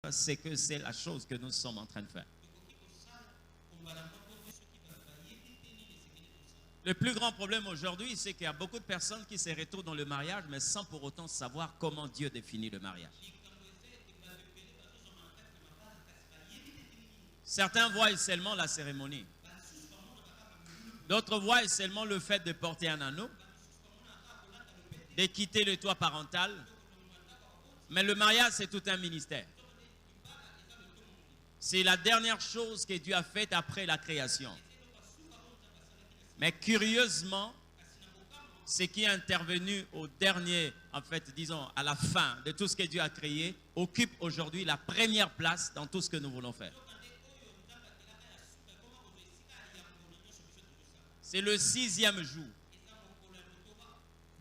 c'est que c'est la chose que nous sommes en train de faire. Le plus grand problème aujourd'hui, c'est qu'il y a beaucoup de personnes qui se retrouvent dans le mariage, mais sans pour autant savoir comment Dieu définit le mariage. Certains voient seulement la cérémonie. D'autres voient seulement le fait de porter un anneau, de quitter le toit parental. Mais le mariage, c'est tout un ministère. C'est la dernière chose que Dieu a faite après la création. Mais curieusement, ce qui est intervenu au dernier, en fait, disons, à la fin de tout ce que Dieu a créé, occupe aujourd'hui la première place dans tout ce que nous voulons faire. C'est le 6e jour.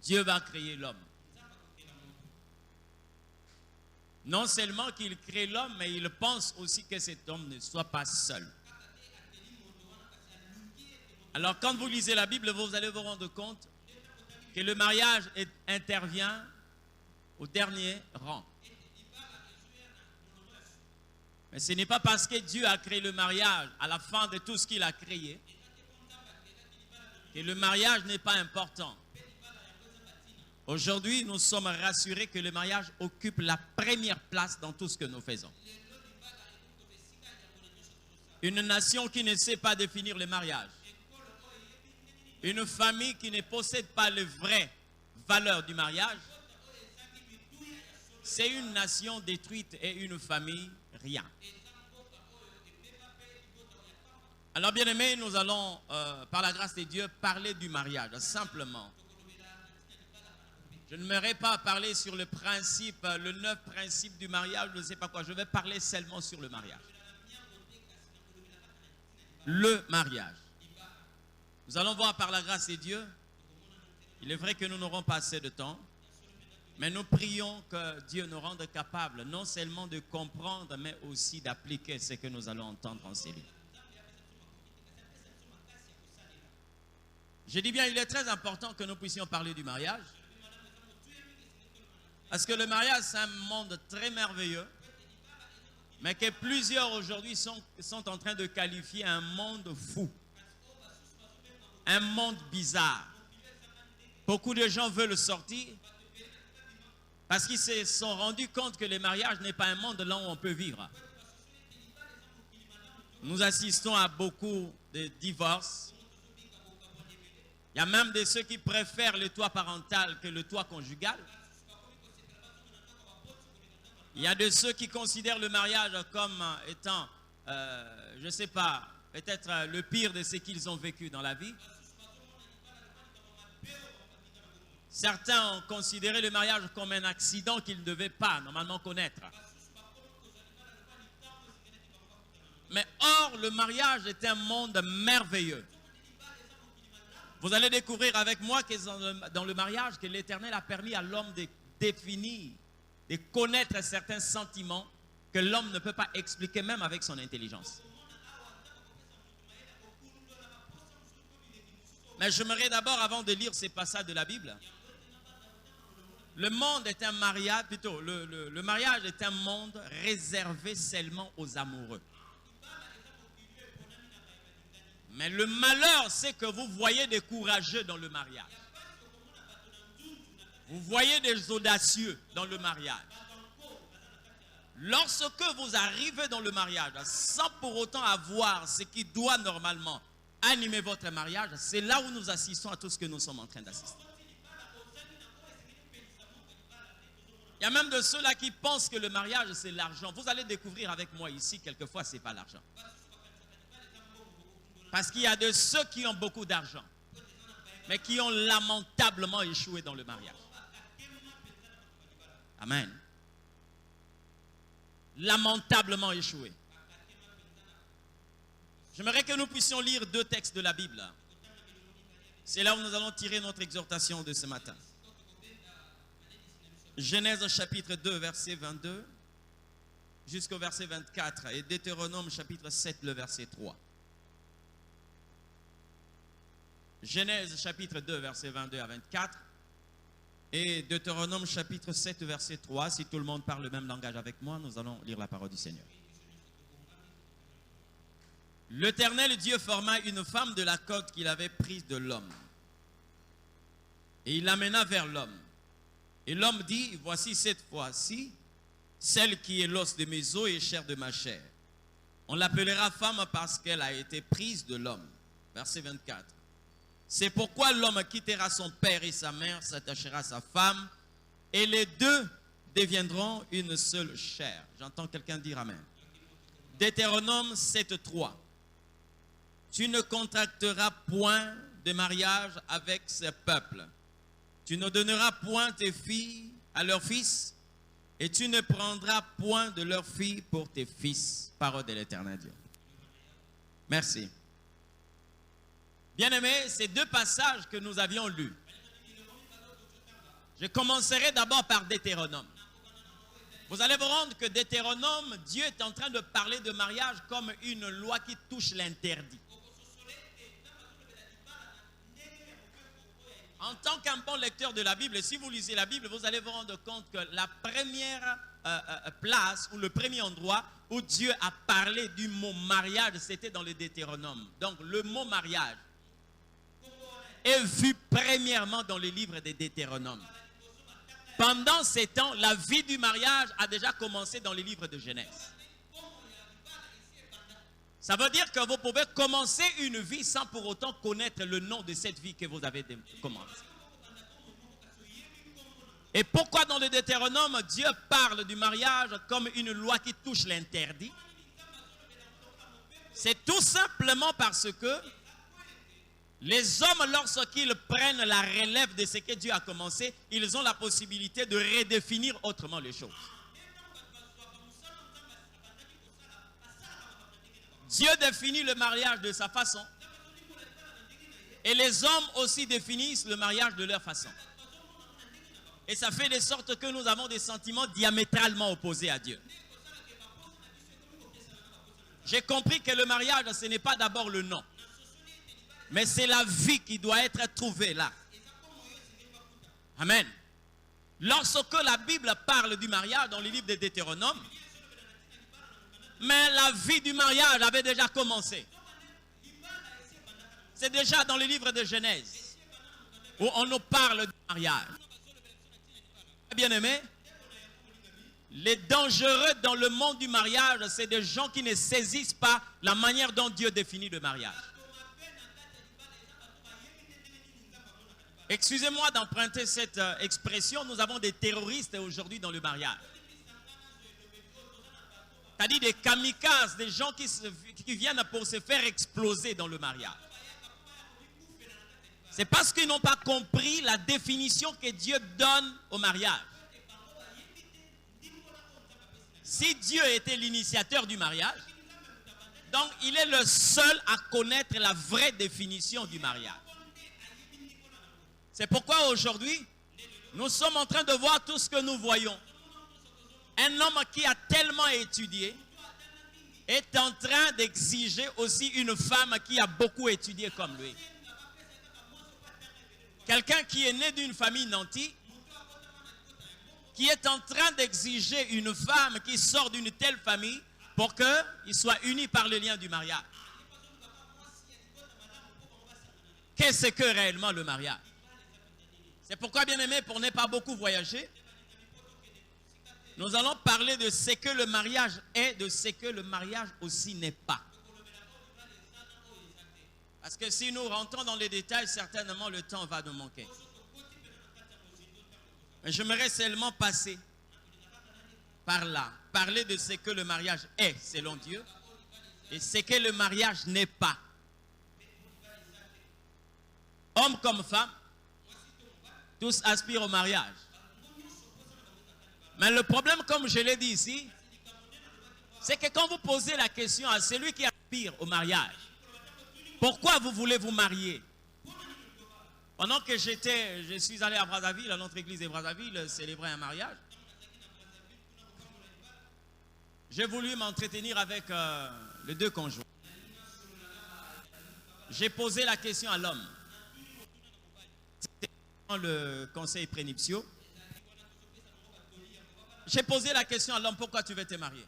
Dieu va créer l'homme. Non seulement qu'il crée l'homme, mais il pense aussi que cet homme ne soit pas seul. Alors quand vous lisez la Bible, vous allez vous rendre compte que le mariage intervient au dernier rang. Mais ce n'est pas parce que Dieu a créé le mariage à la fin de tout ce qu'il a créé que le mariage n'est pas important. Aujourd'hui, nous sommes rassurés que le mariage occupe la première place dans tout ce que nous faisons. Une nation qui ne sait pas définir le mariage, une famille qui ne possède pas les vraies valeurs du mariage, c'est une nation détruite et une famille rien. Alors bien aimés, nous allons, par la grâce de Dieu, parler du mariage, simplement. Je ne m'aurais pas parlé sur le principe, le 9 principes du mariage, je ne sais pas quoi. Je vais parler seulement sur le mariage. Le mariage. Nous allons voir par la grâce de Dieu. Il est vrai que nous n'aurons pas assez de temps, mais nous prions que Dieu nous rende capables non seulement de comprendre, mais aussi d'appliquer ce que nous allons entendre en ces livres. Je dis bien, il est très important que nous puissions parler du mariage. Parce que le mariage, c'est un monde très merveilleux, mais que plusieurs aujourd'hui sont en train de qualifier un monde fou. Un monde bizarre. Beaucoup de gens veulent sortir parce qu'ils se sont rendus compte que le mariage n'est pas un monde là où on peut vivre. Nous assistons à beaucoup de divorces. Il y a même de ceux qui préfèrent le toit parental que le toit conjugal. Il y a de ceux qui considèrent le mariage comme étant, je ne sais pas, peut-être le pire de ce qu'ils ont vécu dans la vie. Certains ont considéré le mariage comme un accident qu'ils ne devaient pas normalement connaître. Mais or, le mariage est un monde merveilleux. Vous allez découvrir avec moi que dans le mariage, que l'Éternel a permis à l'homme de définir, de connaître certains sentiments que l'homme ne peut pas expliquer même avec son intelligence. Mais j'aimerais d'abord, avant de lire ces passages de la Bible, le monde est un mariage, plutôt, le mariage est un monde réservé seulement aux amoureux. Mais le malheur, c'est que vous voyez des courageux dans le mariage. Vous voyez des audacieux dans le mariage. Lorsque vous arrivez dans le mariage, sans pour autant avoir ce qui doit normalement animer votre mariage, c'est là où nous assistons à tout ce que nous sommes en train d'assister. Il y a même de ceux-là qui pensent que le mariage, c'est l'argent. Vous allez découvrir avec moi ici, quelquefois, ce n'est pas l'argent. Parce qu'il y a de ceux qui ont beaucoup d'argent, mais qui ont lamentablement échoué dans le mariage. Amen. Lamentablement échoué. J'aimerais que nous puissions lire 2 textes de la Bible. C'est là où nous allons tirer notre exhortation de ce matin. Genèse chapitre 2, verset 22, jusqu'au verset 24. Et Deutéronome chapitre 7, le verset 3. Genèse chapitre 2, verset 22 à 24. Et Deutéronome chapitre 7 verset 3, si tout le monde parle le même langage avec moi, nous allons lire la parole du Seigneur. L'Éternel Dieu forma une femme de la côte qu'il avait prise de l'homme. Et il l'amena vers l'homme. Et l'homme dit, voici cette fois-ci, celle qui est l'os de mes os et chair de ma chair. On l'appellera femme parce qu'elle a été prise de l'homme. Verset 24. C'est pourquoi l'homme quittera son père et sa mère, s'attachera à sa femme, et les deux deviendront une seule chair. J'entends quelqu'un dire amen. Deutéronome 7.3. Tu ne contracteras point de mariage avec ce peuple. Tu ne donneras point tes filles à leurs fils, et tu ne prendras point de leurs filles pour tes fils. Parole de l'Éternel Dieu. Merci. Bien-aimés, ces deux passages que nous avions lus. Je commencerai d'abord par Deutéronome. Vous allez vous rendre que Deutéronome, Dieu est en train de parler de mariage comme une loi qui touche l'interdit. En tant qu'un bon lecteur de la Bible, si vous lisez la Bible, vous allez vous rendre compte que la première place ou le premier endroit où Dieu a parlé du mot mariage, c'était dans le Deutéronome. Donc le mot mariage est vu premièrement dans les livres des Deutéronomes. Pendant ces temps, la vie du mariage a déjà commencé dans les livres de Genèse. Ça veut dire que vous pouvez commencer une vie sans pour autant connaître le nom de cette vie que vous avez commencé. Et pourquoi dans le Deutéronome, Dieu parle du mariage comme une loi qui touche l'interdit? C'est tout simplement parce que les hommes, lorsqu'ils prennent la relève de ce que Dieu a commencé, ils ont la possibilité de redéfinir autrement les choses. Dieu définit le mariage de sa façon. Et les hommes aussi définissent le mariage de leur façon. Et ça fait de sorte que nous avons des sentiments diamétralement opposés à Dieu. J'ai compris que le mariage, ce n'est pas d'abord le nom. Mais c'est la vie qui doit être trouvée là. Amen. Lorsque la Bible parle du mariage dans les livres de Deutéronome, mais la vie du mariage avait déjà commencé. C'est déjà dans les livres de Genèse où on nous parle du mariage. Bien-aimés, les dangereux dans le monde du mariage, c'est des gens qui ne saisissent pas la manière dont Dieu définit le mariage. Excusez-moi d'emprunter cette expression, nous avons des terroristes aujourd'hui dans le mariage. C'est-à-dire des kamikazes, des gens qui viennent pour se faire exploser dans le mariage. C'est parce qu'ils n'ont pas compris la définition que Dieu donne au mariage. Si Dieu était l'initiateur du mariage, donc il est le seul à connaître la vraie définition du mariage. C'est pourquoi aujourd'hui, nous sommes en train de voir tout ce que nous voyons. Un homme qui a tellement étudié est en train d'exiger aussi une femme qui a beaucoup étudié comme lui. Quelqu'un qui est né d'une famille nantie, qui est en train d'exiger une femme qui sort d'une telle famille pour qu'ils soient unis par le lien du mariage. Qu'est-ce que réellement le mariage? C'est pourquoi, bien aimé, pour ne pas beaucoup voyager, nous allons parler de ce que le mariage est, de ce que le mariage aussi n'est pas. Parce que si nous rentrons dans les détails, certainement le temps va nous manquer. Mais j'aimerais seulement passer par là, parler de ce que le mariage est selon Dieu et ce que le mariage n'est pas. Hommes comme femmes, tous aspirent au mariage. Mais le problème, comme je l'ai dit ici, c'est que quand vous posez la question à celui qui aspire au mariage, pourquoi vous voulez vous marier? Pendant que je suis allé à Brazzaville, à notre église de Brazzaville, célébrer un mariage, j'ai voulu m'entretenir avec les deux conjoints. J'ai posé la question à l'homme. le conseil prénuptiaux, j'ai posé la question à l'homme, pourquoi tu veux te marier?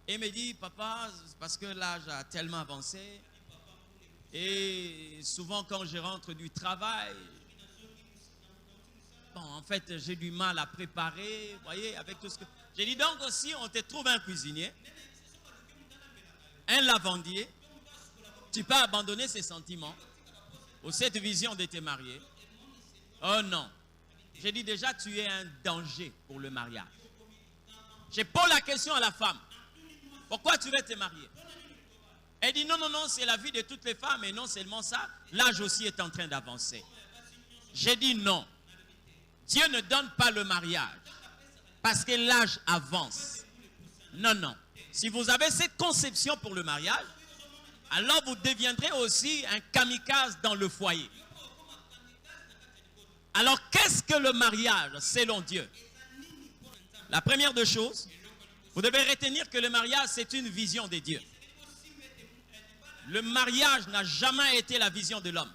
Et il me dit, papa, parce que l'âge a tellement avancé. Et souvent quand je rentre du travail, bon, en fait, j'ai du mal à préparer, vous voyez, avec tout ce que... J'ai dit, donc aussi, on te trouve un cuisinier, un lavandier, tu peux abandonner ces sentiments ou cette vision de te marier. Oh non. J'ai dit déjà, tu es un danger pour le mariage. Je pose la question à la femme. Pourquoi tu veux te marier? Elle dit non, non, non, c'est la vie de toutes les femmes. Et non seulement ça, l'âge aussi est en train d'avancer. J'ai dit non. Dieu ne donne pas le mariage parce que l'âge avance. Non, non. Si vous avez cette conception pour le mariage, alors vous deviendrez aussi un kamikaze dans le foyer. Alors, qu'est-ce que le mariage selon Dieu? La première des choses, vous devez retenir que le mariage, c'est une vision de Dieu. Le mariage n'a jamais été la vision de l'homme.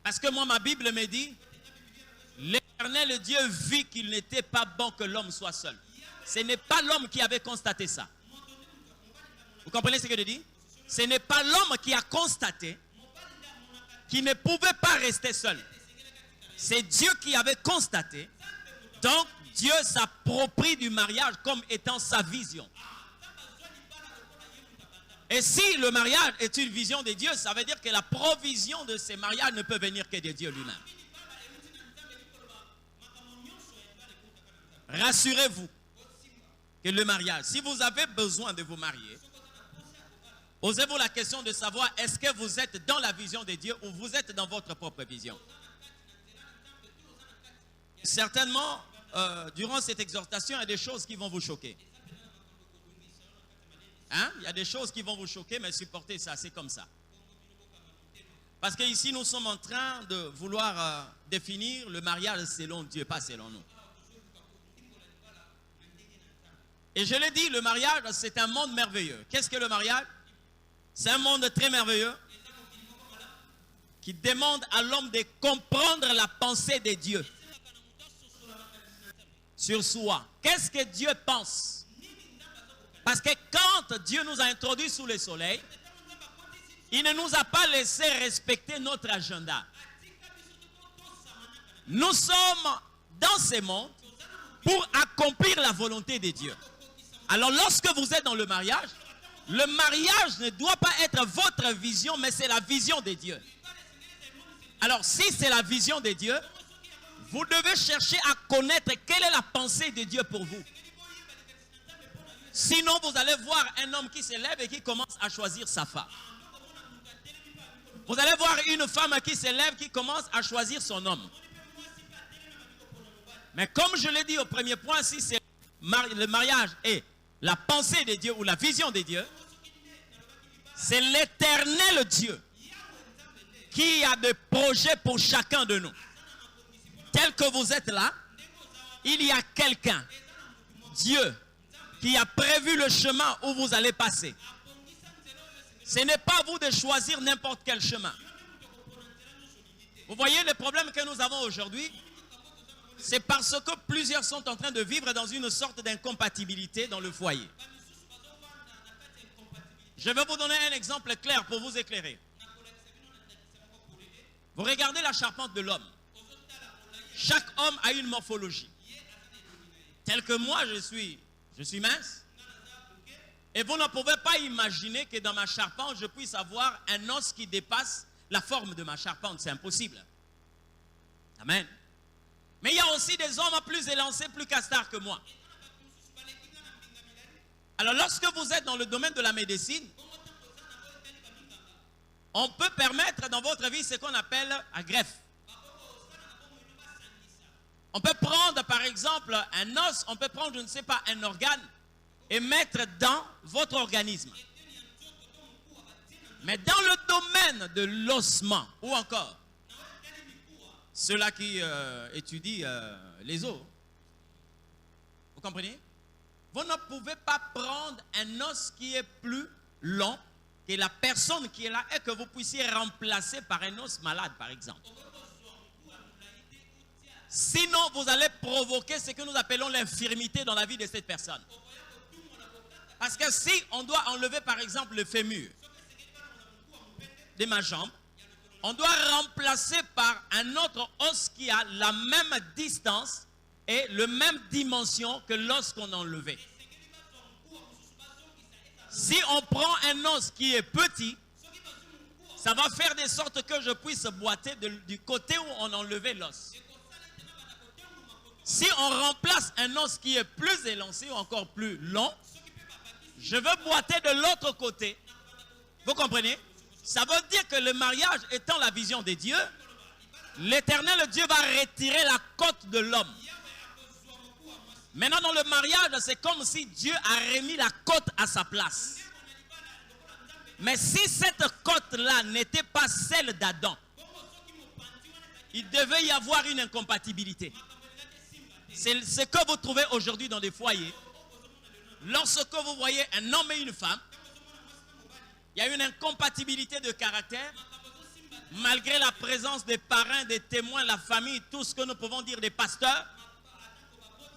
Parce que moi, ma Bible me dit, l'Éternel Dieu vit qu'il n'était pas bon que l'homme soit seul. Ce n'est pas l'homme qui avait constaté ça. Vous comprenez ce que je dis? Ce n'est pas l'homme qui a constaté qu'il ne pouvait pas rester seul. C'est Dieu qui avait constaté. Donc, Dieu s'approprie du mariage comme étant sa vision. Et si le mariage est une vision de Dieu, ça veut dire que la provision de ces mariages ne peut venir que de Dieu lui-même. Rassurez-vous que le mariage, si vous avez besoin de vous marier, posez-vous la question de savoir est-ce que vous êtes dans la vision de Dieu ou vous êtes dans votre propre vision. Certainement, durant cette exhortation, il y a des choses qui vont vous choquer. Hein? Il y a des choses qui vont vous choquer, mais supportez ça, c'est comme ça. Parce qu'ici, nous sommes en train de vouloir définir le mariage selon Dieu, pas selon nous. Et je l'ai dit, le mariage, c'est un monde merveilleux. Qu'est-ce que le mariage? C'est un monde très merveilleux qui demande à l'homme de comprendre la pensée de Dieu sur soi. Qu'est-ce que Dieu pense? Parce que quand Dieu nous a introduits sous le soleil, il ne nous a pas laissé respecter notre agenda. Nous sommes dans ce monde pour accomplir la volonté de Dieu. Alors lorsque vous êtes dans le mariage ne doit pas être votre vision, mais c'est la vision de Dieu. Alors si c'est la vision de Dieu, vous devez chercher à connaître quelle est la pensée de Dieu pour vous. Sinon, vous allez voir un homme qui se lève et qui commence à choisir sa femme. Vous allez voir une femme qui se lève qui commence à choisir son homme. Mais comme je l'ai dit au premier point, si c'est le mariage et la pensée de Dieu ou la vision de Dieu, c'est l'Éternel Dieu qui a des projets pour chacun de nous. Tel que vous êtes là, il y a quelqu'un, Dieu, qui a prévu le chemin où vous allez passer. Ce n'est pas à vous de choisir n'importe quel chemin. Vous voyez le problème que nous avons aujourd'hui? C'est parce que plusieurs sont en train de vivre dans une sorte d'incompatibilité dans le foyer. Je vais vous donner un exemple clair pour vous éclairer. Vous regardez la charpente de l'homme. Chaque homme a une morphologie. Tel que moi, je suis mince. Et vous ne pouvez pas imaginer que dans ma charpente, je puisse avoir un os qui dépasse la forme de ma charpente. C'est impossible. Amen. Mais il y a aussi des hommes plus élancés, plus castards que moi. Alors lorsque vous êtes dans le domaine de la médecine, on peut permettre dans votre vie ce qu'on appelle la greffe. On peut prendre par exemple un os, on peut prendre, je ne sais pas, un organe et mettre dans votre organisme. Mais dans le domaine de l'ossement, ou encore, ceux-là qui étudient les os, vous comprenez? Vous ne pouvez pas prendre un os qui est plus long que la personne qui est là et que vous puissiez remplacer par un os malade, par exemple. Sinon, vous allez provoquer ce que nous appelons l'infirmité dans la vie de cette personne. Parce que si on doit enlever, par exemple, le fémur de ma jambe, on doit remplacer par un autre os qui a la même distance et la même dimension que l'os qu'on a enlevé. Si on prend un os qui est petit, ça va faire de sorte que je puisse boiter du côté où on a enlevé l'os. Si on remplace un os qui est plus élancé ou encore plus long, je veux boiter de l'autre côté. Vous comprenez? Ça veut dire que le mariage étant la vision de Dieu, l'Éternel Dieu va retirer la côte de l'homme. Maintenant, dans le mariage, c'est comme si Dieu a remis la côte à sa place. Mais si cette côte-là n'était pas celle d'Adam, il devait y avoir une incompatibilité. C'est ce que vous trouvez aujourd'hui dans des foyers. Lorsque vous voyez un homme et une femme, il y a une incompatibilité de caractère. Malgré la présence des parrains, des témoins, la famille, tout ce que nous pouvons dire des pasteurs,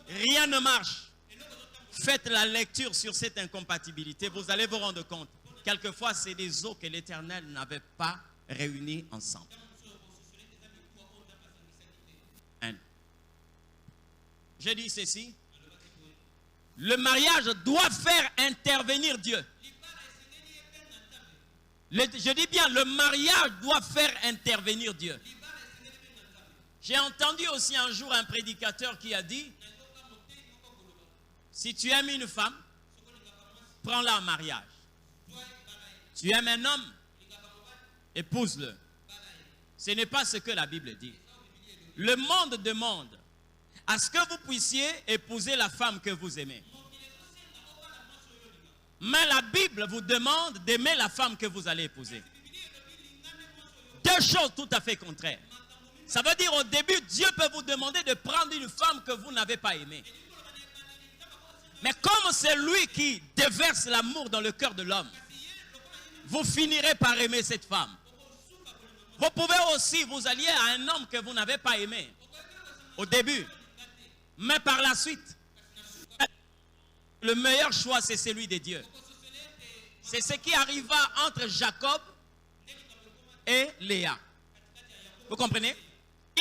rien ne marche. Faites la lecture sur cette incompatibilité. Vous allez vous rendre compte. Quelquefois, c'est des os que l'Éternel n'avait pas réunis ensemble. Je dis ceci. Le mariage doit faire intervenir Dieu. Je dis bien, le mariage doit faire intervenir Dieu. J'ai entendu aussi un jour un prédicateur qui a dit, si tu aimes une femme, prends-la en mariage. Tu aimes un homme, épouse-le. Ce n'est pas ce que la Bible dit. Le monde demande à ce que vous puissiez épouser la femme que vous aimez. Mais la Bible vous demande d'aimer la femme que vous allez épouser. Deux choses tout à fait contraires. Ça veut dire au début, Dieu peut vous demander de prendre une femme que vous n'avez pas aimée. Mais comme c'est lui qui déverse l'amour dans le cœur de l'homme, vous finirez par aimer cette femme. Vous pouvez aussi vous allier à un homme que vous n'avez pas aimé au début. Mais par la suite, le meilleur choix, c'est celui de Dieu. C'est ce qui arriva entre Jacob et Léa. Vous comprenez?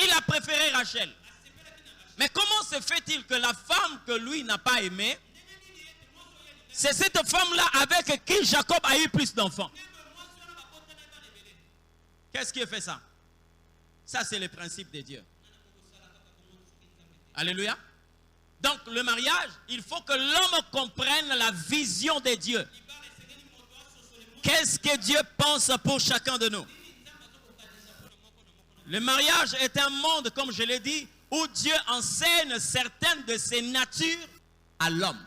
Il a préféré Rachel. Mais comment se fait-il que la femme que lui n'a pas aimée, c'est cette femme-là avec qui Jacob a eu plus d'enfants? Qu'est-ce qui a fait ça? Ça, c'est le principe de Dieu. Alléluia. Donc, le mariage, il faut que l'homme comprenne la vision de Dieu. Qu'est-ce que Dieu pense pour chacun de nous? Le mariage est un monde, comme je l'ai dit, où Dieu enseigne certaines de ses natures à l'homme.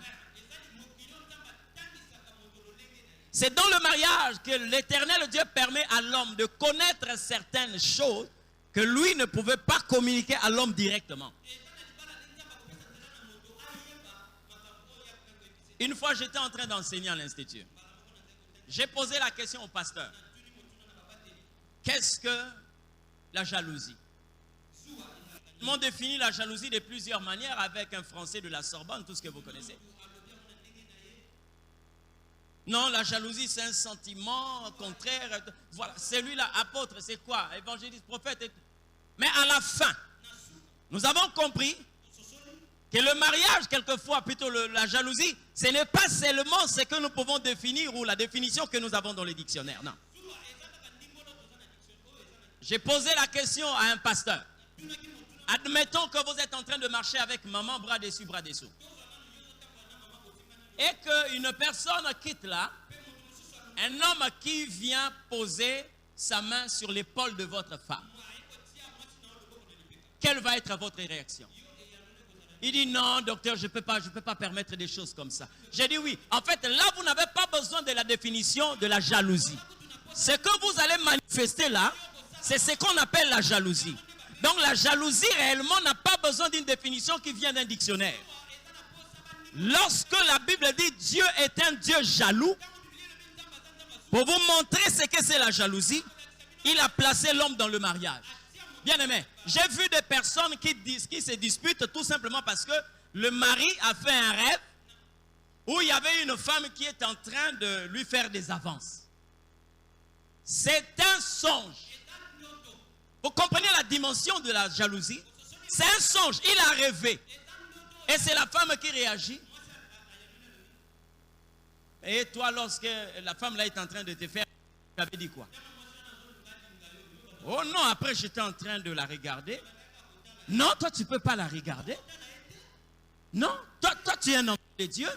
C'est dans le mariage que l'Éternel Dieu permet à l'homme de connaître certaines choses que lui ne pouvait pas communiquer à l'homme directement. Une fois, j'étais en train d'enseigner à l'Institut. J'ai posé la question au pasteur. Qu'est-ce que la jalousie? Ils m'ont défini la jalousie de plusieurs manières avec un français de la Sorbonne, tout ce que vous connaissez. Non, la jalousie, c'est un sentiment contraire. Voilà, celui-là, apôtre, c'est quoi? Évangéliste, prophète. Mais à la fin, nous avons compris que le mariage, quelquefois, plutôt la jalousie, ce n'est pas seulement ce que nous pouvons définir ou la définition que nous avons dans les dictionnaires. Non. J'ai posé la question à un pasteur. Admettons que vous êtes en train de marcher avec maman, bras dessus, bras dessous. Et qu'une personne quitte là, un homme qui vient poser sa main sur l'épaule de votre femme. Quelle va être votre réaction? Il dit non, docteur, je ne peux pas permettre des choses comme ça. J'ai dit oui. En fait, là, vous n'avez pas besoin de la définition de la jalousie. Ce que vous allez manifester là, c'est ce qu'on appelle la jalousie. Donc la jalousie réellement n'a pas besoin d'une définition qui vient d'un dictionnaire. Lorsque la Bible dit Dieu est un Dieu jaloux, Pour vous montrer ce que c'est la jalousie, il a placé l'homme dans le mariage. Bien aimé, j'ai vu des personnes qui se disputent tout simplement parce que le mari a fait un rêve où il y avait une femme qui est en train de lui faire des avances. C'est un songe. Vous comprenez la dimension de la jalousie? C'est un songe, il a rêvé. Et c'est la femme qui réagit. Et toi, lorsque la femme là est en train de te faire, tu avais dit quoi? Oh non, après j'étais en train de la regarder. Non, toi tu ne peux pas la regarder. Non, toi tu es un enfant de Dieu.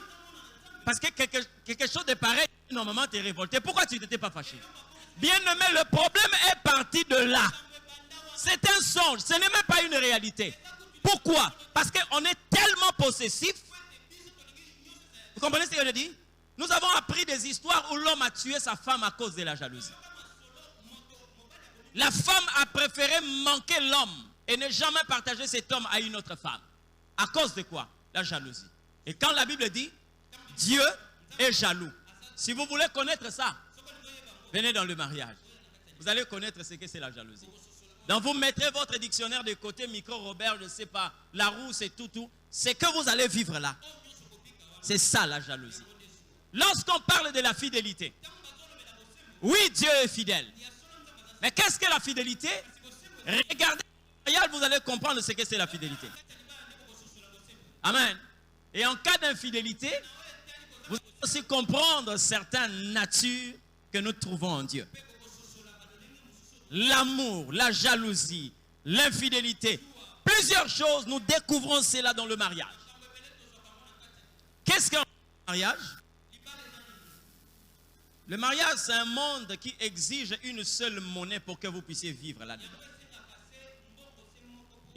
Parce que quelque chose de pareil, normalement tu es révolté. Pourquoi tu n'étais pas fâché? Bien aimé, le problème est parti de là. C'est un songe, ce n'est même pas une réalité. Pourquoi? Parce qu'on est tellement possessif. Vous comprenez ce que je dis? Nous avons appris des histoires où l'homme a tué sa femme à cause de la jalousie. La femme a préféré manquer l'homme et ne jamais partager cet homme à une autre femme. À cause de quoi? La jalousie. Et quand la Bible dit, Dieu est jaloux. Si vous voulez connaître ça, venez dans le mariage. Vous allez connaître ce que c'est la jalousie. Donc vous mettrez votre dictionnaire de côté, micro Robert, je ne sais pas, Larousse et tout. C'est que vous allez vivre là. C'est ça la jalousie. Lorsqu'on parle de la fidélité, oui, Dieu est fidèle. Mais qu'est-ce que la fidélité? Regardez le mariage, vous allez comprendre ce que c'est la fidélité. Amen. Et en cas d'infidélité, vous allez aussi comprendre certaines natures que nous trouvons en Dieu. L'amour, la jalousie, l'infidélité, plusieurs choses, nous découvrons cela dans le mariage. Qu'est-ce qu'un mariage? Le mariage, c'est un monde qui exige une seule monnaie pour que vous puissiez vivre là-dedans.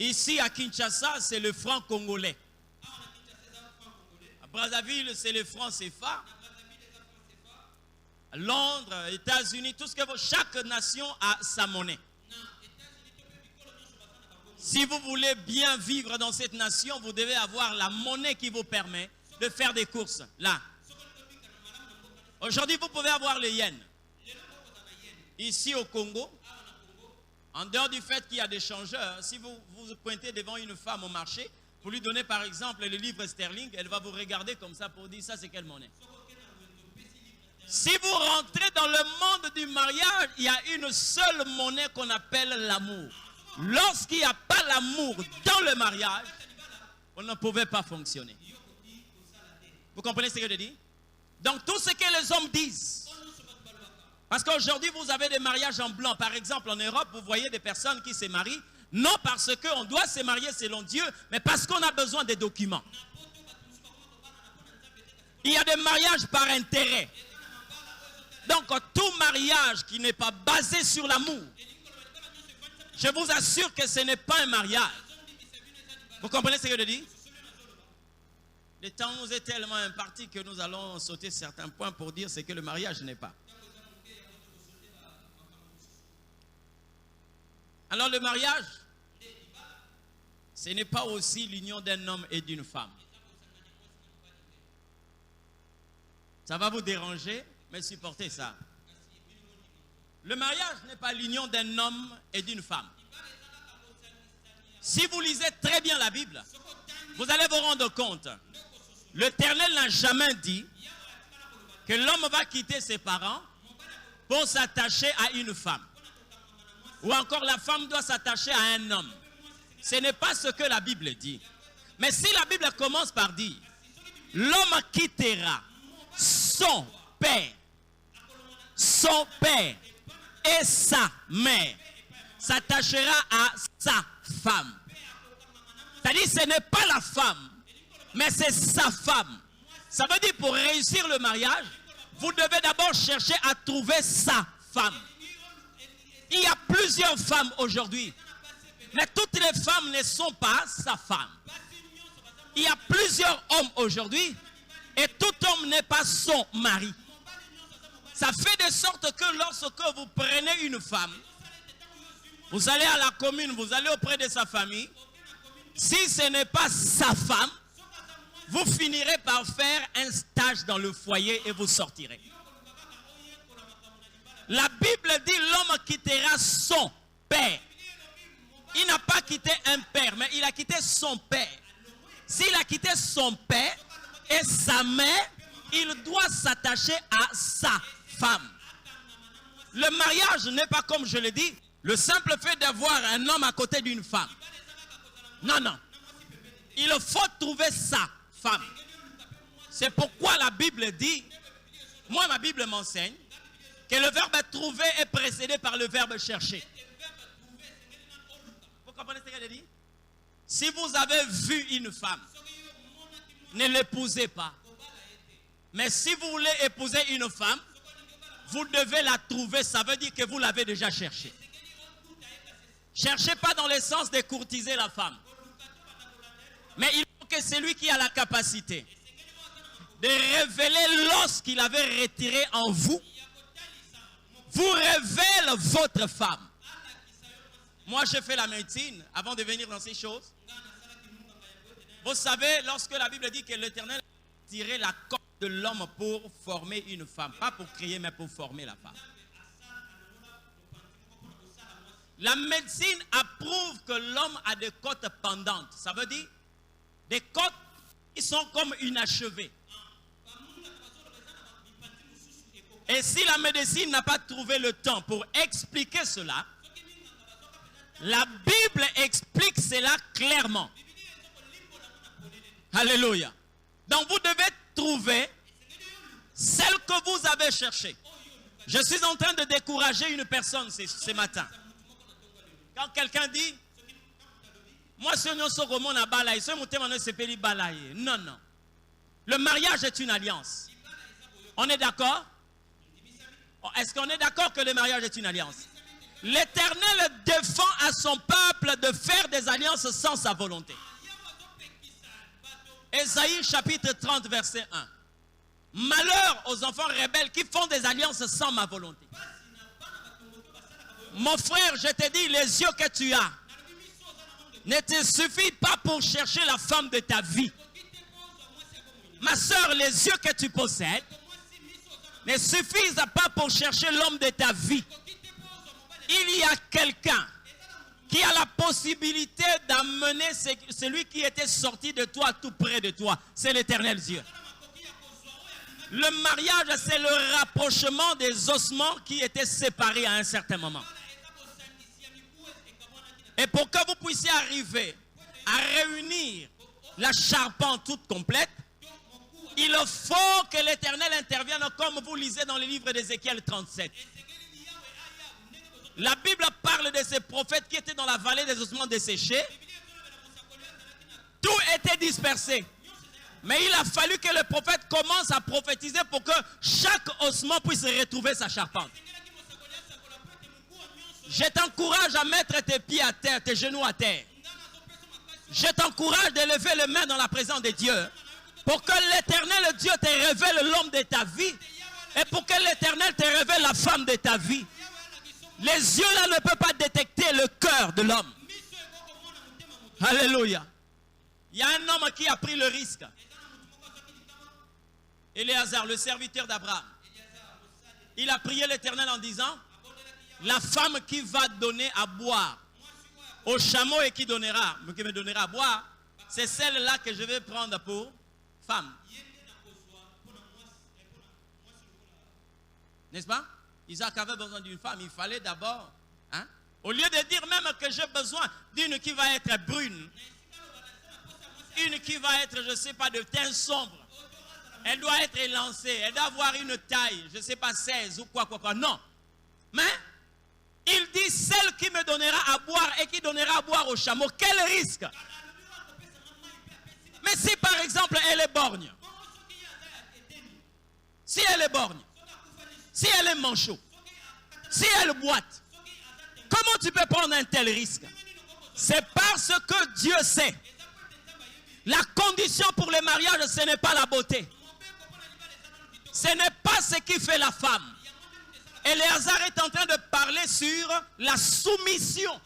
Ici, à Kinshasa, c'est le franc congolais. À Brazzaville, c'est le franc CFA. À Londres, États-Unis, tout ce que chaque nation a sa monnaie. Si vous voulez bien vivre dans cette nation, vous devez avoir la monnaie qui vous permet de faire des courses. Là. Aujourd'hui, vous pouvez avoir les yens. Ici au Congo, en dehors du fait qu'il y a des changeurs, si vous vous pointez devant une femme au marché, vous lui donnez par exemple le livre sterling, elle va vous regarder comme ça pour dire ça c'est quelle monnaie. Si vous rentrez dans le monde du mariage, il y a une seule monnaie qu'on appelle l'amour. Lorsqu'il n'y a pas l'amour dans le mariage, on ne pouvait pas fonctionner. Vous comprenez ce que je dis? Donc tout ce que les hommes disent. Parce qu'aujourd'hui vous avez des mariages en blanc. Par exemple en Europe, vous voyez des personnes qui se marient. Non parce qu'on doit se marier selon Dieu, mais parce qu'on a besoin des documents. Il y a des mariages par intérêt. Donc tout mariage qui n'est pas basé sur l'amour, je vous assure que ce n'est pas un mariage. Vous comprenez ce que je dis? Le temps nous est tellement imparti que nous allons sauter certains points pour dire ce que le mariage n'est pas. Alors le mariage, ce n'est pas aussi l'union d'un homme et d'une femme. Ça va vous déranger, mais supportez ça. Le mariage n'est pas l'union d'un homme et d'une femme. Si vous lisez très bien la Bible, vous allez vous rendre compte. L'Éternel n'a jamais dit que l'homme va quitter ses parents pour s'attacher à une femme. Ou encore la femme doit s'attacher à un homme. Ce n'est pas ce que la Bible dit. Mais si la Bible commence par dire, l'homme quittera son père et sa mère, s'attachera à sa femme. C'est-à-dire ce n'est pas la femme, mais c'est sa femme. Ça veut dire pour réussir le mariage, vous devez d'abord chercher à trouver sa femme. Il y a plusieurs femmes aujourd'hui, mais toutes les femmes ne sont pas sa femme. Il y a plusieurs hommes aujourd'hui, et tout homme n'est pas son mari. Ça fait de sorte que lorsque vous prenez une femme, vous allez à la commune, vous allez auprès de sa famille. Si ce n'est pas sa femme, vous finirez par faire un stage dans le foyer et vous sortirez. La Bible dit l'homme quittera son père. Il n'a pas quitté un père, mais il a quitté son père. S'il a quitté son père et sa mère, il doit s'attacher à sa femme. Le mariage n'est pas, comme je l'ai dit, le simple fait d'avoir un homme à côté d'une femme. Non, non. Il faut trouver sa femme. C'est pourquoi la Bible dit, moi ma Bible m'enseigne, que le verbe trouver est précédé par le verbe chercher. Vous comprenez ce qu'elle dit? Si vous avez vu une femme, ne l'épousez pas. Mais si vous voulez épouser une femme, vous devez la trouver. Ça veut dire que vous l'avez déjà cherchée. Cherchez pas dans le sens de courtiser la femme. Mais il faut que celui qui a la capacité de révéler lorsqu'il avait retiré en vous, vous révèle votre femme. Moi, j'ai fait la médecine avant de venir dans ces choses. Vous savez, lorsque la Bible dit que l'Éternel a tiré la corde de l'homme pour former une femme, pas pour créer, mais pour former la femme. La médecine approuve que l'homme a des côtes pendantes. Ça veut dire des côtes qui sont comme inachevées. Et si la médecine n'a pas trouvé le temps pour expliquer cela, la Bible explique cela clairement. Alléluia. Donc vous devez trouver celle que vous avez cherchée. Je suis en train de décourager une personne ce matin. Quand quelqu'un dit, moi si on se remonte à balaye, ce matin on se peut balayer. Non, non. Le mariage est une alliance. On est d'accord? Est-ce qu'on est d'accord que le mariage est une alliance? L'Éternel défend à son peuple de faire des alliances sans sa volonté. Ésaïe chapitre 30 verset 1. Malheur aux enfants rebelles qui font des alliances sans ma volonté. Mon frère, je te dis, les yeux que tu as ne te suffisent pas pour chercher la femme de ta vie. Ma soeur, les yeux que tu possèdes ne suffisent pas pour chercher l'homme de ta vie. Il y a quelqu'un qui a la possibilité d'amener celui qui était sorti de toi tout près de toi. C'est l'Éternel Dieu. Le mariage, c'est le rapprochement des ossements qui étaient séparés à un certain moment. Et pour que vous puissiez arriver à réunir la charpente toute complète, il faut que l'Éternel intervienne comme vous lisez dans le livre d'Ézéchiel 37. La Bible parle de ces prophètes qui étaient dans la vallée des ossements desséchés. Tout était dispersé. Mais il a fallu que le prophète commence à prophétiser pour que chaque ossement puisse retrouver sa charpente. Je t'encourage à mettre tes pieds à terre, tes genoux à terre. Je t'encourage de lever les mains dans la présence de Dieu pour que l'Éternel Dieu te révèle l'homme de ta vie et pour que l'Éternel te révèle la femme de ta vie. Les yeux là ne peuvent pas détecter le cœur de l'homme. Alléluia. Il y a un homme qui a pris le risque. Éléazar, le serviteur d'Abraham. Il a prié l'Éternel en disant, la femme qui va donner à boire au chameau et qui me donnera à boire, c'est celle-là que je vais prendre pour femme. N'est-ce pas? Isaac avait besoin d'une femme, il fallait d'abord, au lieu de dire même que j'ai besoin d'une qui va être brune, une qui va être, je ne sais pas, de teint sombre, elle doit être élancée, elle doit avoir une taille, je ne sais pas, 16 ou quoi. Non. Mais, il dit, celle qui me donnera à boire et qui donnera à boire au chameau, quel risque? Mais si par exemple elle est borgne, si elle est borgne, si elle est manchot, si elle boite, comment tu peux prendre un tel risque? C'est parce que Dieu sait. La condition pour le mariage, ce n'est pas la beauté. Ce n'est pas ce qui fait la femme. Éléazar est en train de parler sur la soumission.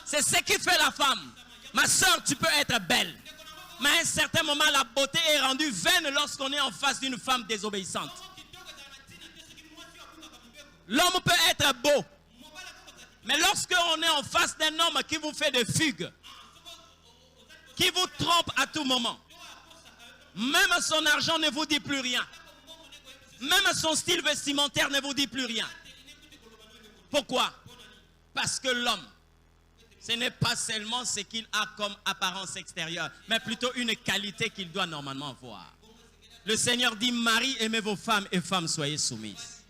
C'est ce qui fait la femme. Ma soeur, tu peux être belle. Mais à un certain moment, la beauté est rendue vaine lorsqu'on est en face d'une femme désobéissante. L'homme peut être beau. Mais lorsque on est en face d'un homme qui vous fait des fugues, qui vous trompe à tout moment, même son argent ne vous dit plus rien. Même son style vestimentaire ne vous dit plus rien. Pourquoi? Parce que l'homme, ce n'est pas seulement ce qu'il a comme apparence extérieure, mais plutôt une qualité qu'il doit normalement avoir. Le Seigneur dit, Marie, aimez vos femmes et femmes, soyez soumises.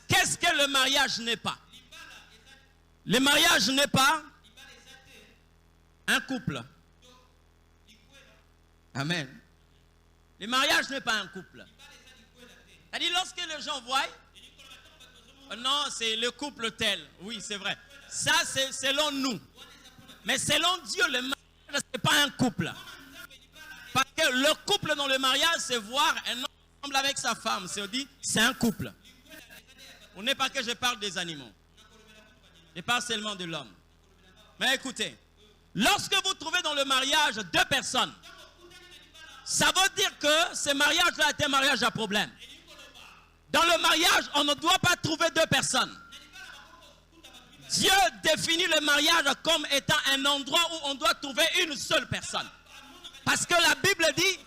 Qu'est-ce que le mariage n'est pas? Le mariage n'est pas un couple. Amen. Le mariage n'est pas un couple. C'est-à-dire, lorsque les gens voient, non, c'est le couple tel. Oui, c'est vrai. Ça, c'est selon nous. Mais selon Dieu, le mariage, ce n'est pas un couple. Parce que le couple dans le mariage, c'est voir un homme ensemble avec sa femme. C'est un couple. On n'est pas que je parle des animaux. Je parle seulement de l'homme. Mais écoutez, lorsque vous trouvez dans le mariage deux personnes, ça veut dire que ce mariage-là est un mariage à problème. Dans le mariage, on ne doit pas trouver deux personnes. Dieu définit le mariage comme étant un endroit où on doit trouver une seule personne. Parce que la Bible dit,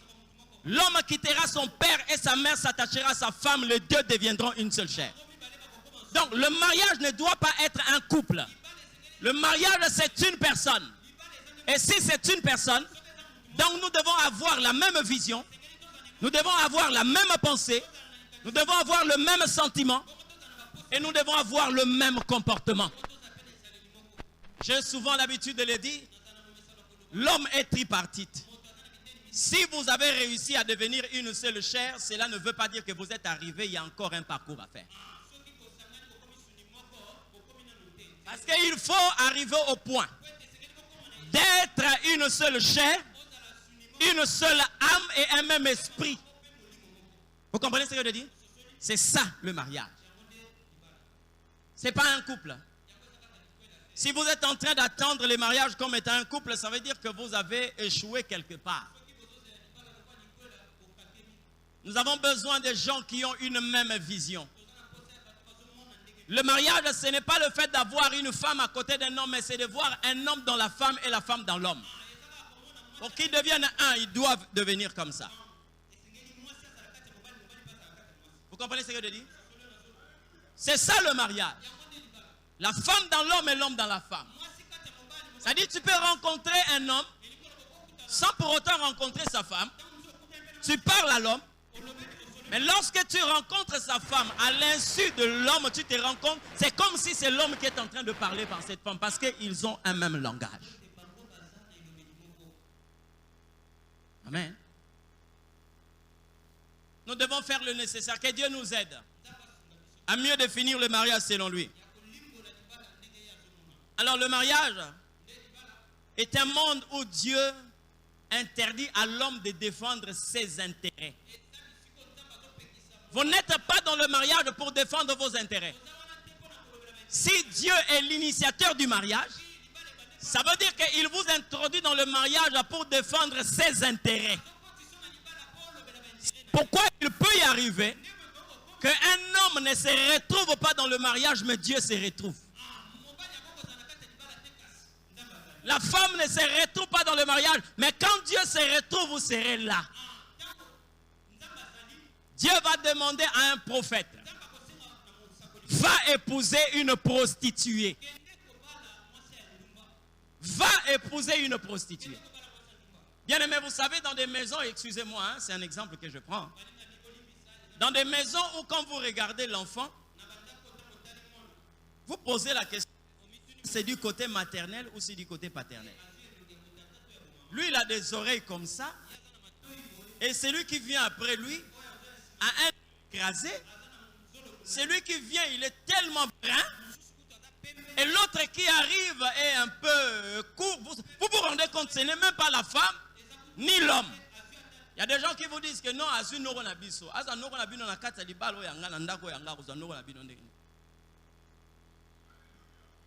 l'homme quittera son père et sa mère s'attachera à sa femme, les deux deviendront une seule chair. Donc le mariage ne doit pas être un couple. Le mariage, c'est une personne. Et si c'est une personne, donc nous devons avoir la même vision, nous devons avoir la même pensée, nous devons avoir le même sentiment et nous devons avoir le même comportement. J'ai souvent l'habitude de le dire, l'homme est tripartite. Si vous avez réussi à devenir une seule chair, cela ne veut pas dire que vous êtes arrivé, il y a encore un parcours à faire. Parce qu'il faut arriver au point d'être une seule chair, une seule âme et un même esprit. Vous comprenez ce que je dis? C'est ça le mariage. Ce n'est pas un couple. Si vous êtes en train d'attendre le mariage comme étant un couple, ça veut dire que vous avez échoué quelque part. Nous avons besoin de gens qui ont une même vision. Le mariage, ce n'est pas le fait d'avoir une femme à côté d'un homme, mais c'est de voir un homme dans la femme et la femme dans l'homme. Pour qu'ils deviennent un, ils doivent devenir comme ça. Vous comprenez ce que je dis? C'est ça le mariage. La femme dans l'homme et l'homme dans la femme. C'est-à-dire que tu peux rencontrer un homme sans pour autant rencontrer sa femme. Tu parles à l'homme. Mais lorsque tu rencontres sa femme, à l'insu de l'homme, tu te rends compte, c'est comme si c'est l'homme qui est en train de parler par cette femme, parce qu'ils ont un même langage. Amen. Nous devons faire le nécessaire, que Dieu nous aide à mieux définir le mariage selon lui. Alors le mariage est un monde où Dieu interdit à l'homme de défendre ses intérêts. Vous n'êtes pas dans le mariage pour défendre vos intérêts. Si Dieu est l'initiateur du mariage, ça veut dire qu'il vous introduit dans le mariage pour défendre ses intérêts. Pourquoi il peut y arriver qu'un homme ne se retrouve pas dans le mariage, mais Dieu se retrouve? La femme ne se retrouve pas dans le mariage, mais quand Dieu se retrouve, vous serez là. Dieu va demander à un prophète, va épouser une prostituée. Va épouser une prostituée. Bien aimé, vous savez, dans des maisons, excusez-moi, hein, c'est un exemple que je prends. Dans des maisons où quand vous regardez l'enfant, vous posez la question, c'est du côté maternel ou c'est du côté paternel? Lui, il a des oreilles comme ça. Et celui qui vient après lui a un écrasé. Celui qui vient, il est tellement brun. Et l'autre qui arrive est un peu court. Vous vous rendez compte, ce n'est même pas la femme, ni l'homme. Il y a des gens qui vous disent que non,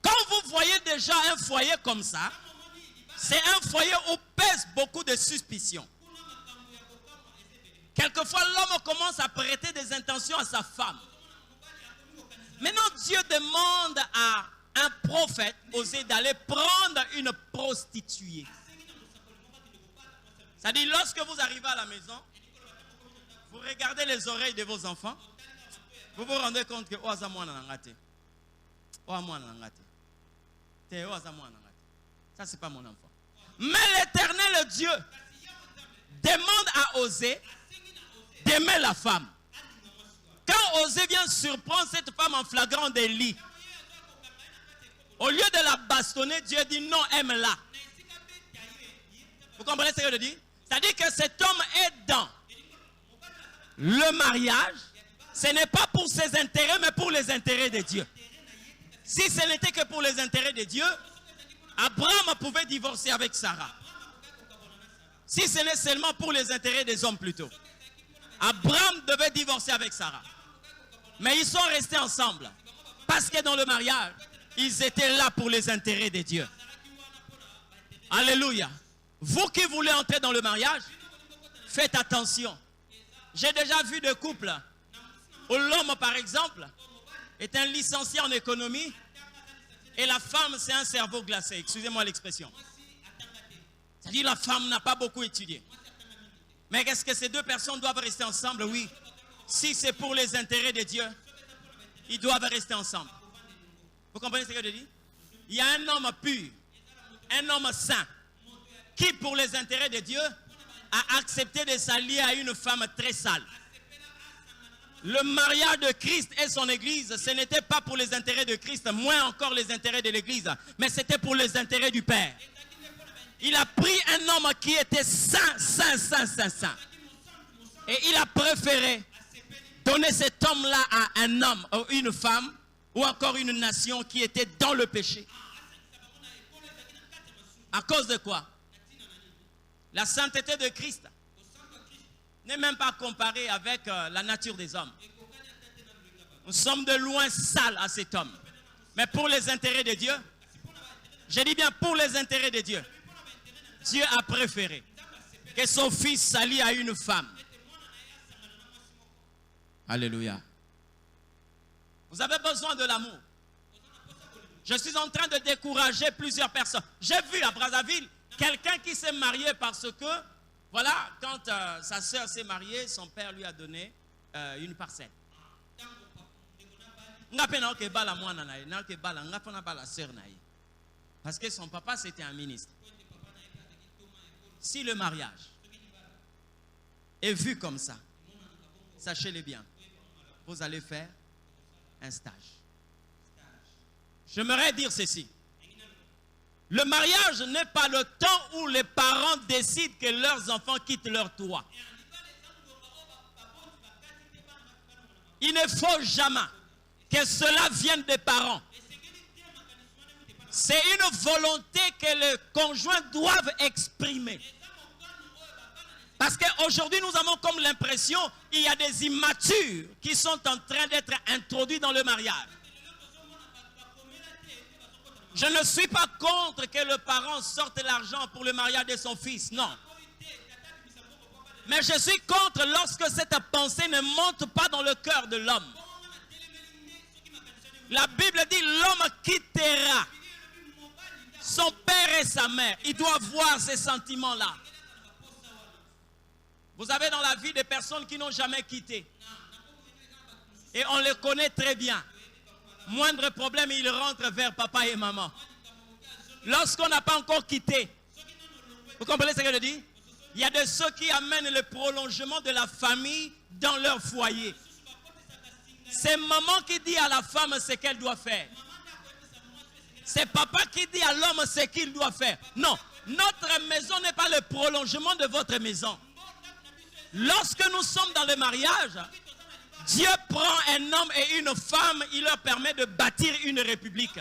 quand vous voyez déjà un foyer comme ça, c'est un foyer où pèse beaucoup de suspicions. Quelquefois, l'homme commence à prêter des intentions à sa femme. Maintenant, Dieu demande à un prophète, Osée, d'aller prendre une prostituée. C'est-à-dire, lorsque vous arrivez à la maison, vous regardez les oreilles de vos enfants, vous vous rendez compte que ça, c'est pas mon enfant. Mais l'Éternel Dieu demande à Osée d'aimer la femme. Quand Osée vient surprendre cette femme en flagrant délit, au lieu de la bastonner, Dieu dit non, aime-la. Vous comprenez ce que je dis? C'est-à-dire que cet homme est dans le mariage. Ce n'est pas pour ses intérêts, mais pour les intérêts de Dieu. Si ce n'était que pour les intérêts de Dieu, Abraham pouvait divorcer avec Sarah. Si ce n'est seulement pour les intérêts des hommes plutôt, Abraham devait divorcer avec Sarah. Mais ils sont restés ensemble. Parce que dans le mariage, ils étaient là pour les intérêts de Dieu. Alléluia. Vous qui voulez entrer dans le mariage, faites attention. J'ai déjà vu des couples où l'homme, par exemple, est un licencié en économie et la femme, c'est un cerveau glacé. Excusez-moi l'expression. C'est-à-dire la femme n'a pas beaucoup étudié. Mais est-ce que ces deux personnes doivent rester ensemble? Oui. Si c'est pour les intérêts de Dieu, ils doivent rester ensemble. Vous comprenez ce que je dis? Il y a un homme pur, un homme saint, qui pour les intérêts de Dieu a accepté de s'allier à une femme très sale. Le mariage de Christ et son église, ce n'était pas pour les intérêts de Christ, moins encore les intérêts de l'église, mais c'était pour les intérêts du Père. Il a pris un homme qui était saint. Et il a préféré donner cet homme-là à un homme ou une femme ou encore une nation qui était dans le péché. À cause de quoi? La sainteté de Christ n'est même pas comparée avec la nature des hommes. Nous sommes de loin sales à cet homme. Mais pour les intérêts de Dieu, je dis bien pour les intérêts de Dieu, Dieu a préféré que son fils s'allie à une femme. Alléluia. Vous avez besoin de l'amour. Je suis en train de décourager plusieurs personnes. J'ai vu à Brazzaville quelqu'un qui s'est marié parce que, voilà, quand sa sœur s'est mariée, son père lui a donné une parcelle. Parce que son papa, c'était un ministre. Si le mariage est vu comme ça, sachez-le bien, vous allez faire un stage. J'aimerais dire ceci. Le mariage n'est pas le temps où les parents décident que leurs enfants quittent leur toit. Il ne faut jamais que cela vienne des parents. C'est une volonté que les conjoints doivent exprimer. Parce qu'aujourd'hui, nous avons comme l'impression qu'il y a des immatures qui sont en train d'être introduits dans le mariage. Je ne suis pas contre que le parent sorte l'argent pour le mariage de son fils, non. Mais je suis contre lorsque cette pensée ne monte pas dans le cœur de l'homme. La Bible dit l'homme quittera son père et sa mère. Il doit voir ces sentiments-là. Vous avez dans la vie des personnes qui n'ont jamais quitté. Et on les connaît très bien. Moindre problème, ils rentrent vers papa et maman. Lorsqu'on n'a pas encore quitté, vous comprenez ce que je dis? Il y a de ceux qui amènent le prolongement de la famille dans leur foyer. C'est maman qui dit à la femme ce qu'elle doit faire. C'est papa qui dit à l'homme ce qu'il doit faire. Non, notre maison n'est pas le prolongement de votre maison. Lorsque nous sommes dans le mariage, Dieu prend un homme et une femme, il leur permet de bâtir une république.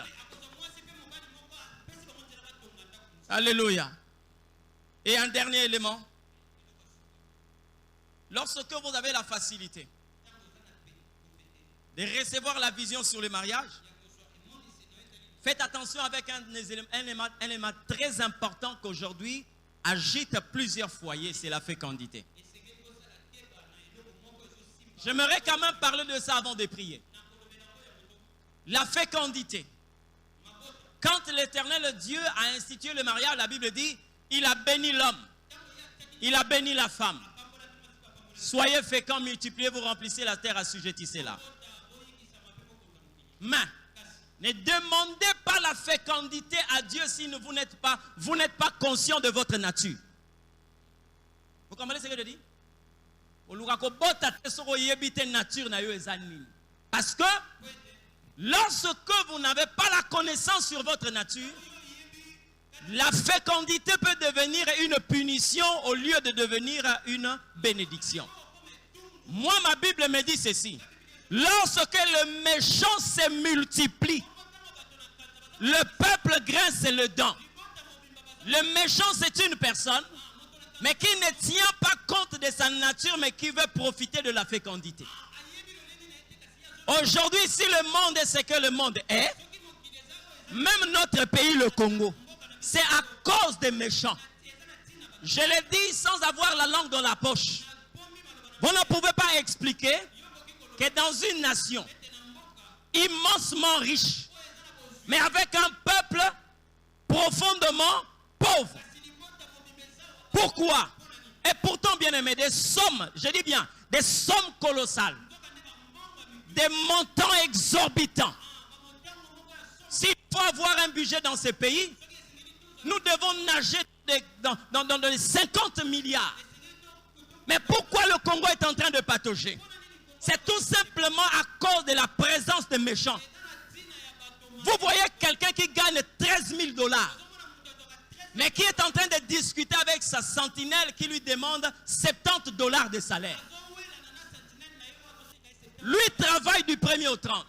Alléluia. Et un dernier élément. Lorsque vous avez la facilité de recevoir la vision sur le mariage, faites attention avec un élément très important qu'aujourd'hui agite plusieurs foyers, c'est la fécondité. J'aimerais quand même parler de ça avant de prier. La fécondité. Quand l'Éternel Dieu a institué le mariage, la Bible dit, il a béni l'homme. Il a béni la femme. Soyez féconds, multipliez, vous remplissez la terre, assujettissez-la. Mais, ne demandez pas la fécondité à Dieu si vous n'êtes pas conscient de votre nature. Vous comprenez ce que je dis? Parce que lorsque vous n'avez pas la connaissance sur votre nature, la fécondité peut devenir une punition au lieu de devenir une bénédiction. Moi, ma Bible me dit ceci. Lorsque le méchant se multiplie, le peuple grince le dent. Le méchant, c'est une personne, mais qui ne tient pas compte de sa nature, mais qui veut profiter de la fécondité. Aujourd'hui, si le monde est ce que le monde est, même notre pays, le Congo, c'est à cause des méchants. Je l'ai dit sans avoir la langue dans la poche. Vous ne pouvez pas expliquer que dans une nation immensement riche, mais avec un peuple profondément pauvre. Pourquoi? Et pourtant, bien aimé, des sommes, je dis bien, des sommes colossales, des montants exorbitants. S'il faut avoir un budget dans ces pays, nous devons nager dans les 50 milliards. Mais pourquoi le Congo est en train de patauger? C'est tout simplement à cause de la présence des méchants. Vous voyez quelqu'un qui gagne 13 000 $, mais qui est en train de discuter avec sa sentinelle qui lui demande 70 $ de salaire. Lui travaille du 1er au 30.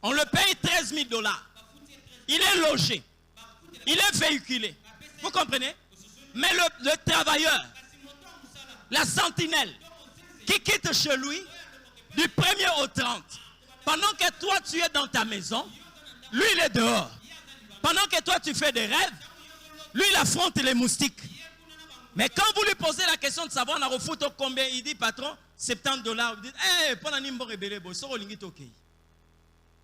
On le paye 13 000 $. Il est logé. Il est véhiculé. Vous comprenez? Mais le travailleur, la sentinelle, qui quitte chez lui du 1er au 30, pendant que toi tu es dans ta maison, lui il est dehors. Pendant que toi tu fais des rêves, lui il affronte les moustiques. Mais quand vous lui posez la question de savoir on a refoutu combien, il dit patron, 70 $. Vous dites, hey, pendant nimbo rebelle,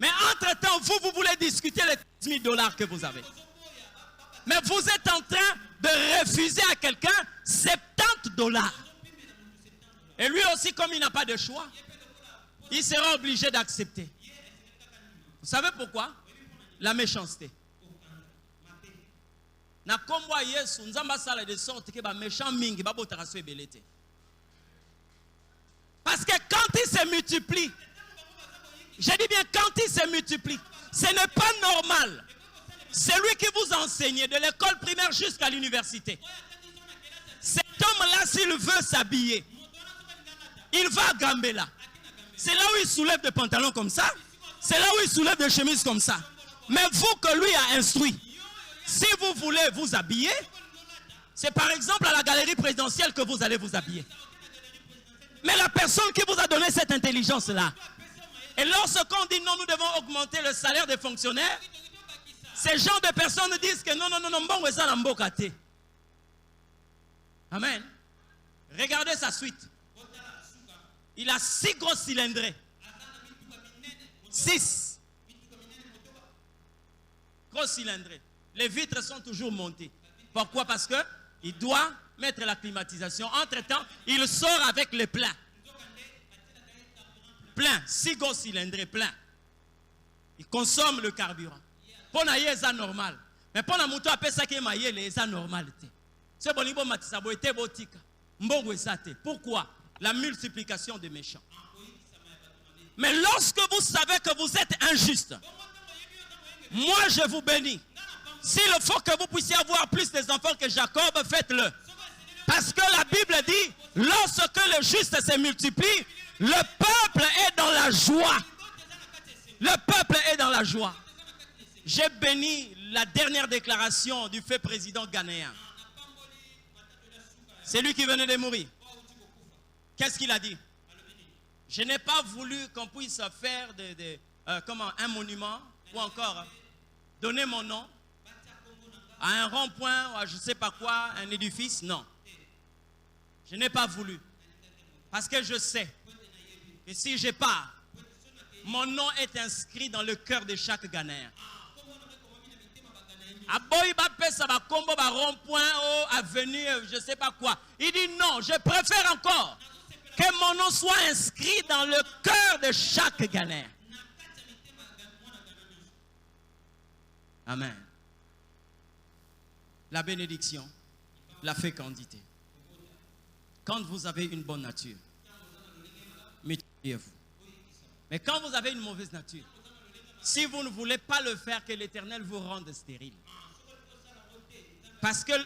mais entre-temps, vous voulez discuter les 10 000 $ que vous avez. Mais vous êtes en train de refuser à quelqu'un 70 $. Et lui aussi, comme il n'a pas de choix, il sera obligé d'accepter. Vous savez pourquoi? La méchanceté. Na kombo Yesu nzamba sala de sorte que ba méchant mingi ba botaka so ebelete. Parce que quand il se multiplie, je dis bien quand il se multiplie, ce n'est pas normal. Celui qui vous enseigne de l'école primaire jusqu'à l'université, cet homme-là, s'il veut s'habiller, il va à Gambela. C'est là où il soulève des pantalons comme ça. C'est là où il soulève des chemises comme ça. Mais vous que lui a instruit, si vous voulez vous habiller, c'est par exemple à la galerie présidentielle que vous allez vous habiller. Mais la personne qui vous a donné cette intelligence-là, et lorsqu'on dit non, nous devons augmenter le salaire des fonctionnaires, ces gens de personnes disent que non, bon, ça n'a pas été. Amen. Regardez sa suite. Il a 6 gros cylindrés. 6 gros cylindrés. Les vitres sont toujours montées. Pourquoi? Parce qu'il doit mettre la climatisation. Entre-temps, il sort avec les pleins. Plein. 6 gros cylindrés, plein. Il consomme le carburant. Pour na yeza normal. Mais pour na muto appelle ça qui est maillé les normalité. C'est bon niveau matisabo était botika. Mbongo esate. Pourquoi? La multiplication des méchants. Mais lorsque vous savez que vous êtes injuste, moi je vous bénis. S'il faut que vous puissiez avoir plus des enfants que Jacob, faites-le. Parce que la Bible dit, lorsque le juste se multiplie, le peuple est dans la joie. Le peuple est dans la joie. J'ai béni la dernière déclaration du fait président ghanéen. C'est lui qui venait de mourir. Qu'est-ce qu'il a dit? Je n'ai pas voulu qu'on puisse faire un monument ou encore donner mon nom à un rond-point ou à je ne sais pas quoi, un édifice. Non. Je n'ai pas voulu. Parce que je sais que si je pars, Mon nom est inscrit dans le cœur de chaque Ghanéen. Aboyi ba pesa ba kombo ba rond-point au avenue je sais pas quoi. Il dit non, je préfère encore que mon nom soit inscrit dans le cœur de chaque Ghanéen. Amen. La bénédiction, la fécondité. Quand vous avez une bonne nature, multipliez-vous. Mais quand vous avez une mauvaise nature, si vous ne voulez pas le faire, que l'Éternel vous rende stérile. Parce qu'un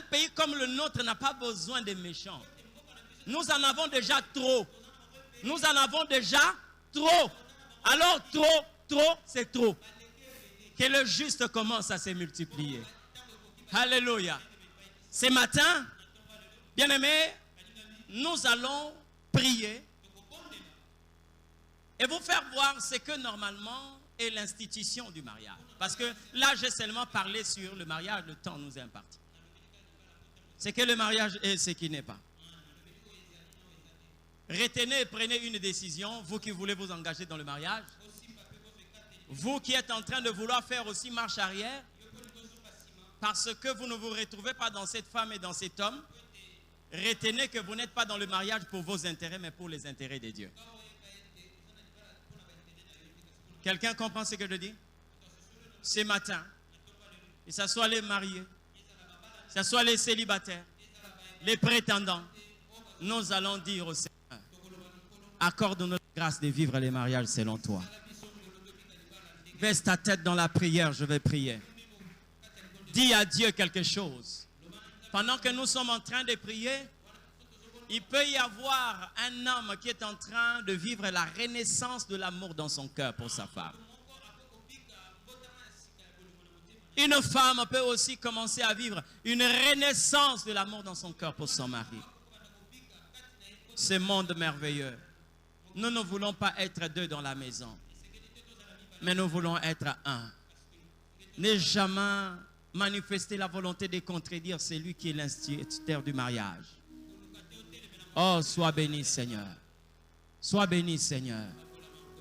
pays comme le nôtre n'a pas besoin de méchants. Nous en avons déjà trop. Nous en avons déjà trop. Alors trop, c'est trop. Que le juste commence à se multiplier. Alléluia. Ce matin, bien-aimés, nous allons prier et vous faire voir ce que normalement est l'institution du mariage. Parce que là, j'ai seulement parlé sur le mariage, le temps nous est imparti. C'est que le mariage est ce qui n'est pas. Retenez et prenez une décision, vous qui voulez vous engager dans le mariage. Vous qui êtes en train de vouloir faire aussi marche arrière, parce que vous ne vous retrouvez pas dans cette femme et dans cet homme, retenez que vous n'êtes pas dans le mariage pour vos intérêts, mais pour les intérêts de Dieu. Quelqu'un comprend ce que je dis? Ce matin, que ce soit les mariés, que ce soit les célibataires, les prétendants, nous allons dire au Seigneur, accorde-nous la grâce de vivre les mariages selon toi. Baisse ta tête dans la prière, je vais prier. Dis à Dieu quelque chose. Pendant que nous sommes en train de prier, il peut y avoir un homme qui est en train de vivre la renaissance de l'amour dans son cœur pour sa femme. Une femme peut aussi commencer à vivre une renaissance de l'amour dans son cœur pour son mari. Ce monde merveilleux. Nous ne voulons pas être deux dans la maison, mais nous voulons être un. Ne jamais manifester la volonté de contredire celui qui est l'instituteur du mariage. Oh, sois béni, Seigneur. Sois béni, Seigneur.